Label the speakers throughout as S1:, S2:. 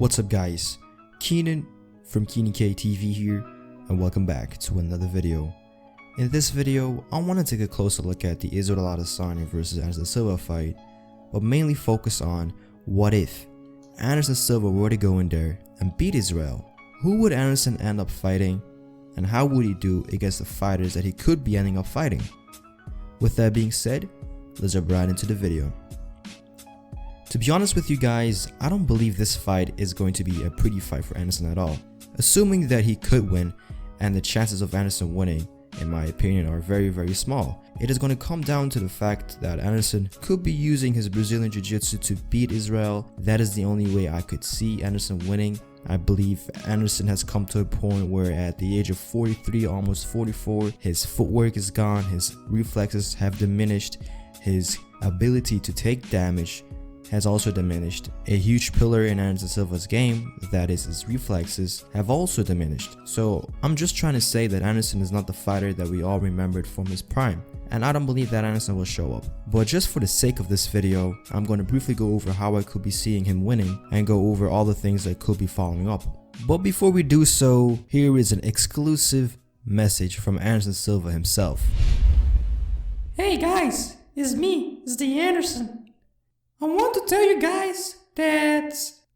S1: What's up guys, Kenan from KENAN TV here, and welcome back to another video. In this video, I want to take a closer look at the Israel Adesanya vs Anderson Silva fight, but mainly focus on what if Anderson Silva were to go in there and beat Israel. Who would Anderson end up fighting, and how would he do against the fighters that he could be ending up fighting? With that being said, let's jump right into the video. To be honest with you guys, I don't believe this fight is going to be a pretty fight for Anderson at all. Assuming that he could win, and the chances of Anderson winning, in my opinion, are very small. It is going to come down to the fact that Anderson could be using his Brazilian Jiu-Jitsu to beat Israel. That is the only way I could see Anderson winning. I believe Anderson has come to a point where at the age of 43, almost 44, his footwork is gone, his reflexes have diminished, his ability to take damage has also diminished. A huge pillar in Anderson Silva's game, that is his reflexes, have also diminished. So I'm just trying to say that Anderson is not the fighter that we all remembered from his prime, and I don't believe that Anderson will show up. But just for the sake of this video, I'm going to briefly go over how I could be seeing him winning and go over all the things that could be following up. But before we do so, here is an exclusive message from Anderson Silva himself.
S2: Hey guys, it's me, it's the Anderson. I want to tell you guys that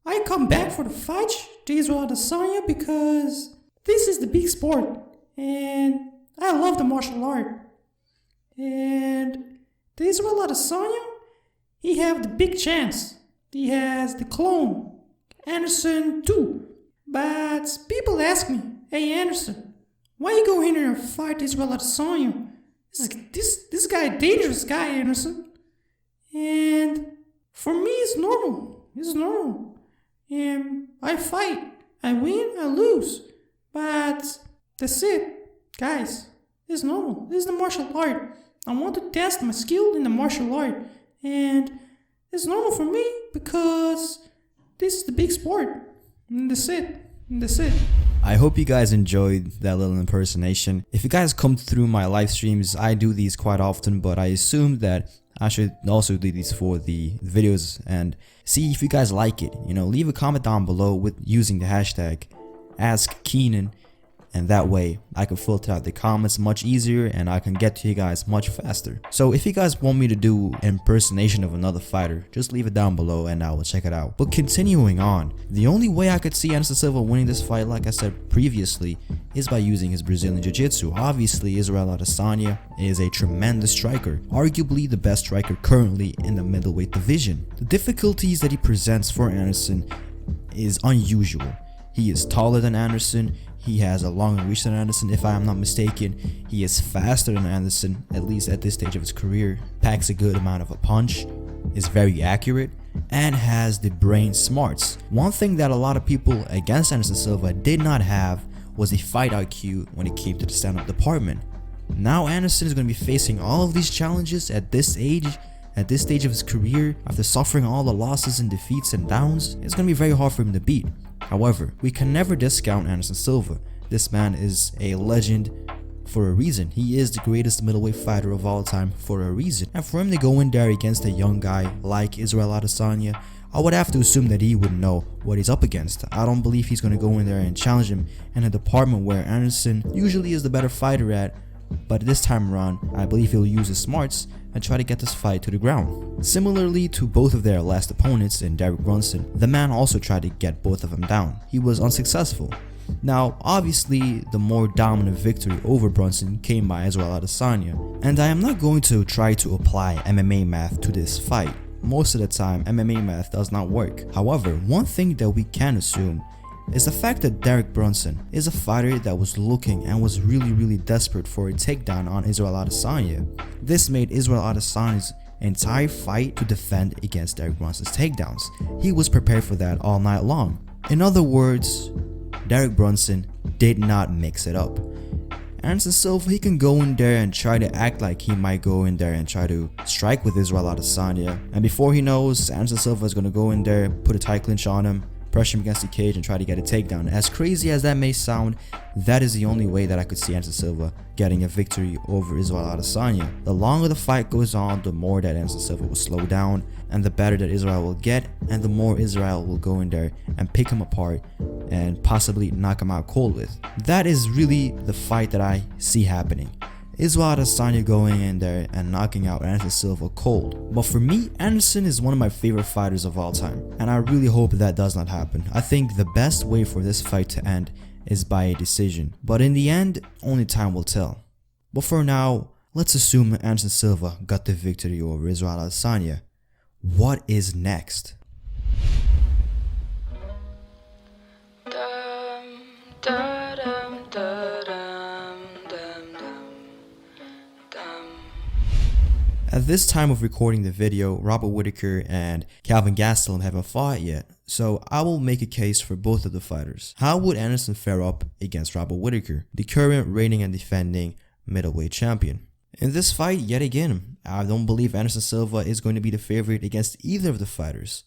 S2: I come back for the fight to Israel Adesanya because this is the big sport and I love the martial art. And the Israel Adesanya, he have the big chance. He has the clone, Anderson too. But people ask me, hey Anderson, why you go in here and fight Israel Adesanya? This guy a dangerous guy, Anderson. And for me, it's normal. It's normal. And I fight. I win, I lose. But that's it. Guys, it's normal. This is the martial art. I want to test my skill in the martial art. And it's normal for me because this is the big sport. And that's it. And that's it.
S1: I hope you guys enjoyed that little impersonation. If you guys come through my live streams, I do these quite often, but I assume that I should also do these for the videos and see if you guys like it. You know, leave a comment down below with using the hashtag AskKenan, and that way I can filter out the comments much easier and I can get to you guys much faster. So if you guys want me to do impersonation of another fighter, just leave it down below and I will check it out. But continuing on, the only way I could see Anderson Silva winning this fight, like I said previously, is by using his Brazilian Jiu-Jitsu. Obviously, Israel Adesanya is a tremendous striker, arguably the best striker currently in the middleweight division. The difficulties that he presents for Anderson is unusual. He is taller than Anderson. He has a longer reach than Anderson, if I am not mistaken. He is faster than Anderson, at least at this stage of his career. Packs a good amount of a punch, is very accurate, and has the brain smarts. One thing that a lot of people against Anderson Silva did not have was the fight IQ when it came to the stand-up department. Now Anderson is going to be facing all of these challenges at this age, at this stage of his career, after suffering all the losses and defeats and downs. It's going to be very hard for him to beat. However, we can never discount Anderson Silva. This man is a legend for a reason. He is the greatest middleweight fighter of all time for a reason. And for him to go in there against a young guy like Israel Adesanya, I would have to assume that he would know what he's up against. I don't believe he's going to go in there and challenge him in a department where Anderson usually is the better fighter at. But this time around, I believe he'll use his smarts and try to get this fight to the ground. Similarly to both of their last opponents in Derek Brunson, the man also tried to get both of them down. He was unsuccessful. Now, obviously, the more dominant victory over Brunson came by Israel Adesanya, and I am not going to try to apply MMA math to this fight. Most of the time, MMA math does not work. However, one thing that we can assume is the fact that Derek Brunson is a fighter that was looking and was really desperate for a takedown on Israel Adesanya. This made Israel Adesanya's entire fight to defend against Derek Brunson's takedowns. He was prepared for that all night long. In other words, Derek Brunson did not mix it up. Anderson Silva, he can go in there and try to act like he might go in there and try to strike with Israel Adesanya, and before he knows, Anderson Silva is going to go in there, put a tight clinch on him, pressure him against the cage and try to get a takedown. As crazy as that may sound, that is the only way that I could see Anderson Silva getting a victory over Israel Adesanya. The longer the fight goes on, the more that Anderson Silva will slow down, and the better that Israel will get, and the more Israel will go in there and pick him apart and possibly knock him out cold with. That is really the fight that I see happening. Israel Adesanya going in there and knocking out Anderson Silva cold. But for me, Anderson is one of my favorite fighters of all time, and I really hope that does not happen. I think the best way for this fight to end is by a decision, but in the end, only time will tell. But for now, let's assume Anderson Silva got the victory over Israel Adesanya. What is next? At this time of recording the video, Robert Whittaker and Kelvin Gastelum haven't fought yet, so I will make a case for both of the fighters. How would Anderson fare up against Robert Whittaker, the current reigning and defending middleweight champion? In this fight, yet again, I don't believe Anderson Silva is going to be the favorite against either of the fighters.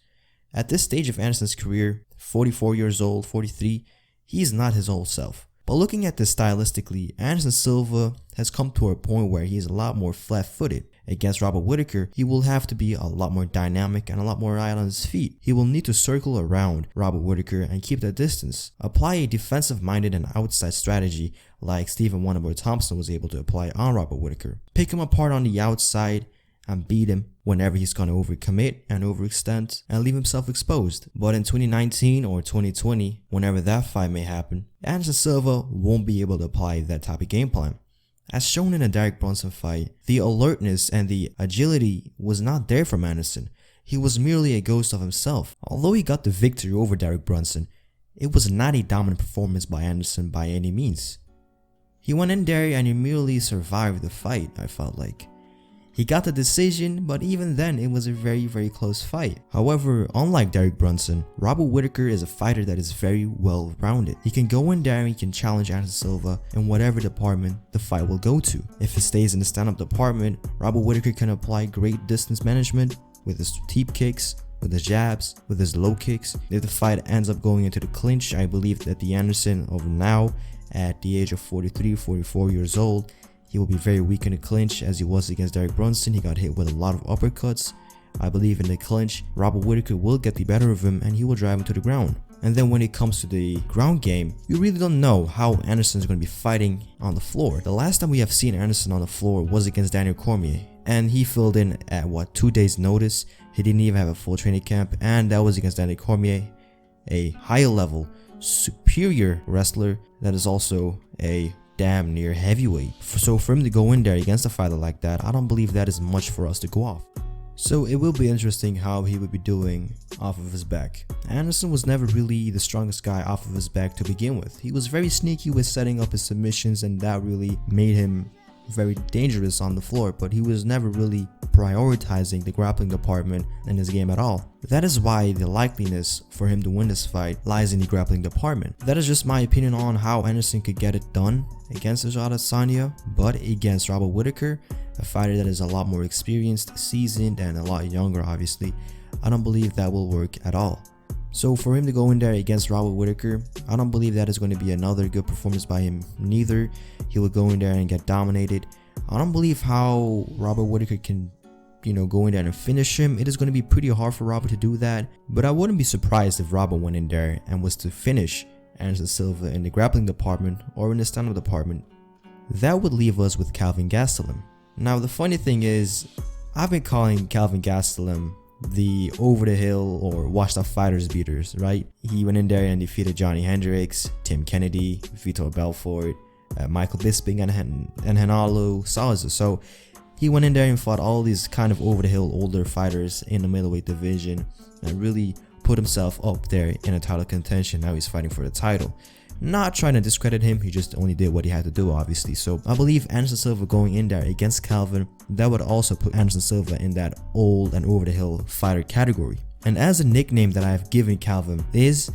S1: At this stage of Anderson's career, 44 years old, 43, he is not his old self. But looking at this stylistically, Anderson Silva has come to a point where he is a lot more flat-footed. Against Robert Whittaker, he will have to be a lot more dynamic and a lot more light on his feet. He will need to circle around Robert Whittaker and keep that distance. Apply a defensive-minded and outside strategy like Stephen Wonderboy Thompson was able to apply on Robert Whittaker. Pick him apart on the outside and beat him whenever he's going to overcommit and overextend and leave himself exposed. But in 2019 or 2020, whenever that fight may happen, Anderson Silva won't be able to apply that type of game plan. As shown in the Derek Brunson fight, the alertness and the agility was not there from Anderson. He was merely a ghost of himself. Although he got the victory over Derek Brunson, it was not a dominant performance by Anderson by any means. He went in there and he merely survived the fight, I felt like. He got the decision, but even then it was a very close fight. However, unlike Derek Brunson, Robert Whittaker is a fighter that is very well rounded. He can go in there and he can challenge Anderson Silva in whatever department the fight will go to. If it stays in the stand-up department, Robert Whittaker can apply great distance management with his teep kicks, with his jabs, with his low kicks. If the fight ends up going into the clinch, I believe that the Anderson of now, at the age of 43, 44 years old, he will be very weak in the clinch as he was against Derek Brunson. He got hit with a lot of uppercuts. I believe in the clinch, Robert Whittaker will get the better of him and he will drive him to the ground. And then when it comes to the ground game, you really don't know how Anderson is going to be fighting on the floor. The last time we have seen Anderson on the floor was against Daniel Cormier, and he filled in at 2 days notice. He didn't even have a full training camp, and that was against Daniel Cormier, a higher level, superior wrestler that is also a damn near heavyweight. So for him to go in there against a fighter like that, I don't believe that is much for us to go off. So it will be interesting how he would be doing off of his back. Anderson was never really the strongest guy off of his back to begin with. He was very sneaky with setting up his submissions, and that really made him very dangerous on the floor, but he was never really prioritizing the grappling department in his game at all. That is why the likeliness for him to win this fight lies in the grappling department. That is just my opinion on how Anderson could get it done against Israel Adesanya, but against Robert Whittaker, a fighter that is a lot more experienced, seasoned, and a lot younger obviously, I don't believe that will work at all. So for him to go in there against Robert Whittaker, I don't believe that is going to be another good performance by him neither. He will go in there and get dominated. I don't believe how Robert Whittaker can, go in there and finish him. It is going to be pretty hard for Robert to do that. But I wouldn't be surprised if Robert went in there and was to finish Anderson Silva in the grappling department or in the stand-up department. That would leave us with Kelvin Gastelum. Now the funny thing is, I've been calling Kelvin Gastelum the over the hill or washed up fighters beaters, right? He went in there and defeated Johnny Hendricks, Tim Kennedy, Vitor Belfort, Michael Bisping, and Henalo Salazar. So he went in there and fought all these kind of over the hill older fighters in the middleweight division and really put himself up there in a title contention. Now he's fighting for the title. Not trying to discredit him, he just only did what he had to do, obviously. So I believe Anderson Silva going in there against Kelvin, that would also put Anderson Silva in that old and over the hill fighter category. And as a nickname that I have given Kelvin is,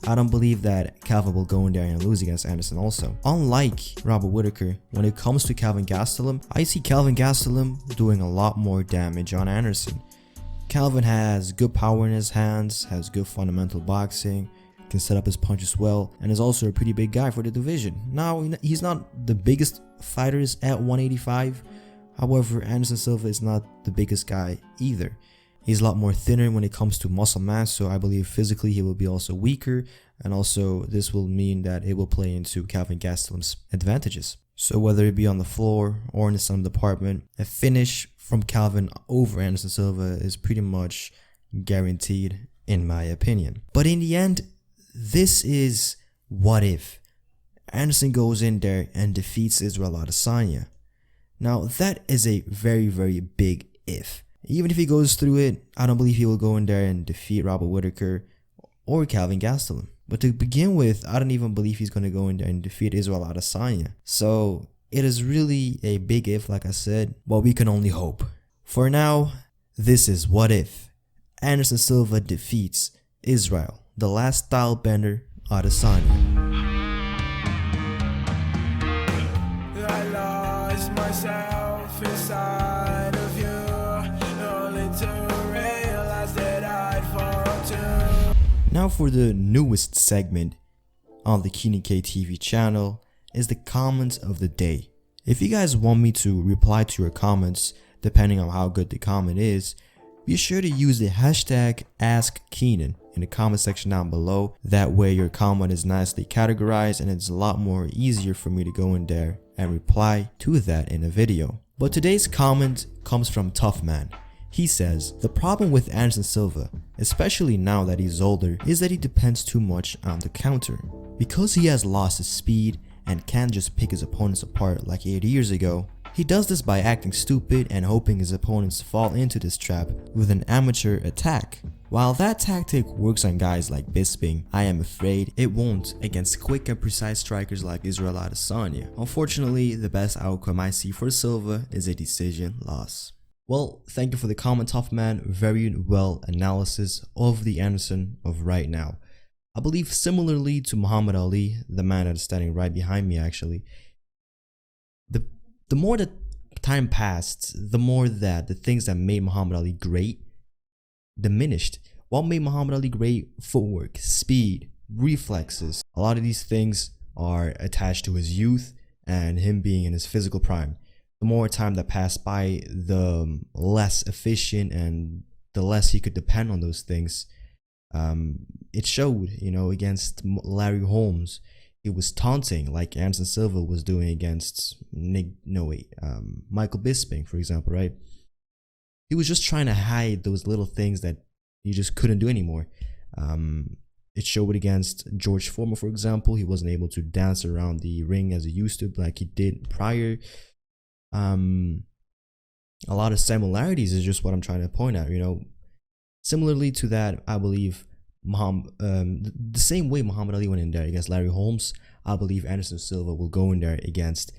S1: I don't believe that Kelvin will go in there and lose against Anderson also. Unlike Robert Whittaker, when it comes to Kelvin Gastelum, I see Kelvin Gastelum doing a lot more damage on Anderson. Kelvin has good power in his hands, has good fundamental boxing, can set up his punches well, and is also a pretty big guy for the division. Now, he's not the biggest fighters at 185. However, Anderson Silva is not the biggest guy either. He's a lot more thinner when it comes to muscle mass, so I believe physically he will be also weaker, and also this will mean that it will play into Kelvin Gastelum's advantages. So whether it be on the floor or in the center department, a finish from Kelvin over Anderson Silva is pretty much guaranteed in my opinion. But in the end, this is what if Anderson goes in there and defeats Israel Adesanya. Now that is a very, very big if. Even if he goes through it, I don't believe he will go in there and defeat Robert Whittaker or Kelvin Gastelum. But to begin with, I don't even believe he's going to go in there and defeat Israel Adesanya. So it is really a big if, like I said, but we can only hope. For now, this is what if Anderson Silva defeats Israel, the last style bender, Adesanya.
S3: I lost myself inside of you, only to realize that I'd fall too.
S1: Now for the newest segment on the KENAN TV channel is the comments of the day. If you guys want me to reply to your comments, depending on how good the comment is, be sure to use the hashtag AskKenan in the comment section down below. That way your comment is nicely categorized and it's a lot more easier for me to go in there and reply to that in a video. But today's comment comes from Tough Man. He says, the problem with Anderson Silva, especially now that he's older, is that he depends too much on the counter. Because he has lost his speed and can't just pick his opponents apart like 8 years ago, he does this by acting stupid and hoping his opponents fall into this trap with an amateur attack. While that tactic works on guys like Bisping, I am afraid it won't against quick and precise strikers like Israel Adesanya. Unfortunately, the best outcome I see for Silva is a decision loss. Well, thank you for the comment, Tough Man. Very well analysis of the Anderson of right now. I believe similarly to Muhammad Ali, the man that is standing right behind me actually, the more that time passed, the more that the things that made Muhammad Ali great diminished. What made Muhammad Ali great? Footwork, speed, reflexes. A lot of these things are attached to his youth and him being in his physical prime. The more time that passed by, the less efficient and the less he could depend on those things. It showed, against Larry Holmes. He was taunting like Anderson Silva was doing against Michael Bisping, for example, right? He was just trying to hide those little things that he just couldn't do anymore. It showed against George Foreman, for example. He wasn't able to dance around the ring as he used to, like he did prior. A lot of similarities is just what I'm trying to point out. Similarly to that, I believe the same way Muhammad Ali went in there against Larry Holmes, I believe Anderson Silva will go in there against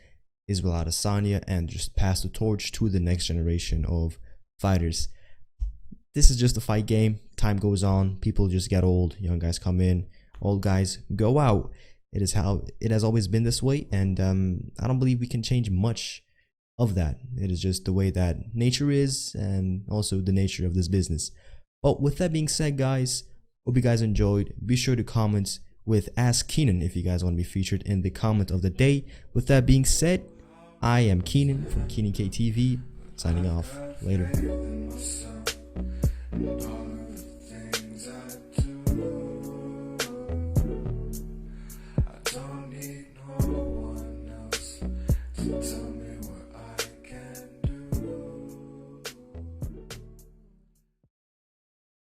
S1: Israel Adesanya and just pass the torch to the next generation of fighters. This is just a fight game. Time goes on, people just get old, young guys come in, old guys go out. It is how it has always been this way, and I don't believe we can change much of that. It is just the way that nature is, and also the nature of this business. But with that being said, guys, hope you guys enjoyed. Be sure to comment with Ask Kenan if you guys want to be featured in the comment of the day. With that being said, I am Kenan from KENAN TV, signing off. Later.